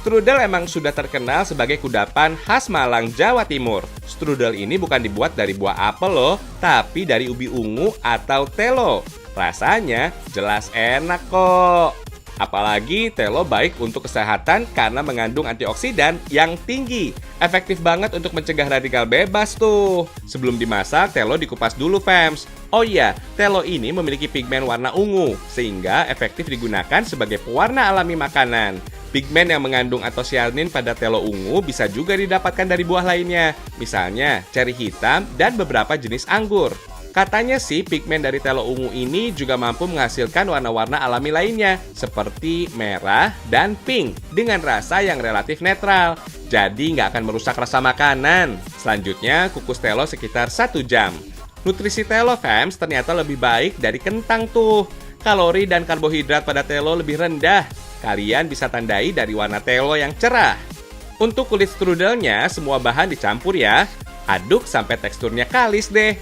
Strudel emang sudah terkenal sebagai kudapan khas Malang, Jawa Timur. Strudel ini bukan dibuat dari buah apel loh, tapi dari ubi ungu atau telo. Rasanya jelas enak kok. Apalagi telo baik untuk kesehatan karena mengandung antioksidan yang tinggi. Efektif banget untuk mencegah radikal bebas tuh. Sebelum dimasak, telo dikupas dulu, fams. Oh iya, telo ini memiliki pigmen warna ungu, sehingga efektif digunakan sebagai pewarna alami makanan. Pigmen yang mengandung antosianin pada telo ungu bisa juga didapatkan dari buah lainnya, misalnya ceri hitam dan beberapa jenis anggur. Katanya sih pigmen dari telo ungu ini juga mampu menghasilkan warna-warna alami lainnya seperti merah dan pink dengan rasa yang relatif netral. Jadi nggak akan merusak rasa makanan. Selanjutnya kukus telo sekitar 1 jam. Nutrisi telo, fams, ternyata lebih baik dari kentang tuh. Kalori dan karbohidrat pada telo lebih rendah. Kalian bisa tandai dari warna telo yang cerah. Untuk kulit strudelnya, semua bahan dicampur ya. Aduk sampai teksturnya kalis deh.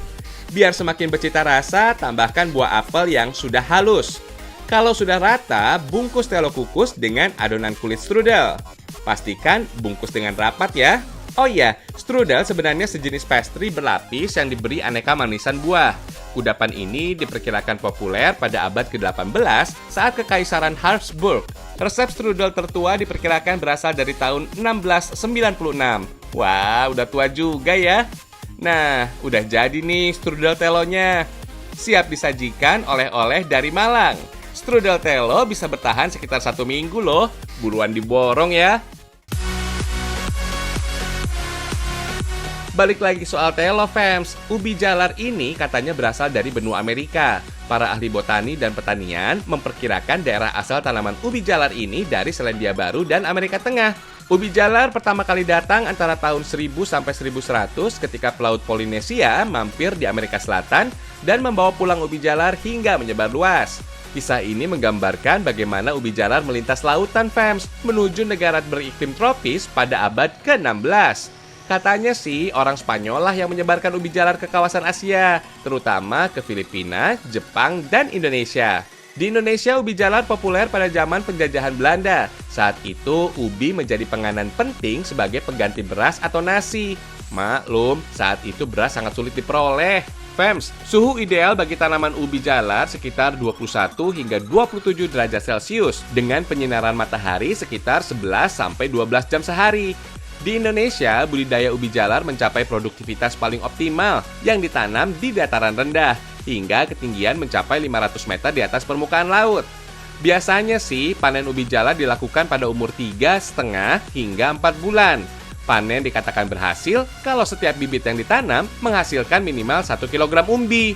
Biar semakin bercita rasa, tambahkan buah apel yang sudah halus. Kalau sudah rata, bungkus telo kukus dengan adonan kulit strudel. Pastikan bungkus dengan rapat ya. Oh iya, strudel sebenarnya sejenis pastry berlapis yang diberi aneka manisan buah. Kudapan ini diperkirakan populer pada abad ke-18 saat Kekaisaran Habsburg. Resep strudel tertua diperkirakan berasal dari tahun 1696. Wah, udah tua juga ya. Nah, udah jadi nih strudel telonya. Siap disajikan oleh-oleh dari Malang. Strudel telo bisa bertahan sekitar 1 minggu loh. Buruan diborong ya. Balik lagi soal telo, fams. Ubi jalar ini katanya berasal dari benua Amerika. Para ahli botani dan pertanian memperkirakan daerah asal tanaman ubi jalar ini dari Selandia Baru dan Amerika Tengah. Ubi jalar pertama kali datang antara tahun 1000 sampai 1100 ketika pelaut Polinesia mampir di Amerika Selatan dan membawa pulang ubi jalar hingga menyebar luas. Kisah ini menggambarkan bagaimana ubi jalar melintas lautan, fams, menuju negara beriklim tropis pada abad ke-16. Katanya sih orang Spanyol lah yang menyebarkan ubi jalar ke kawasan Asia, terutama ke Filipina, Jepang, dan Indonesia. Di Indonesia, ubi jalar populer pada zaman penjajahan Belanda. Saat itu, ubi menjadi penganan penting sebagai pengganti beras atau nasi. Maklum, saat itu beras sangat sulit diperoleh. Fams, suhu ideal bagi tanaman ubi jalar sekitar 21 hingga 27 derajat Celcius dengan penyinaran matahari sekitar 11 sampai 12 jam sehari. Di Indonesia, budidaya ubi jalar mencapai produktivitas paling optimal yang ditanam di dataran rendah hingga ketinggian mencapai 500 meter di atas permukaan laut. Biasanya sih, panen ubi jalar dilakukan pada umur 3,5 hingga 4 bulan. Panen dikatakan berhasil kalau setiap bibit yang ditanam menghasilkan minimal 1 kg umbi.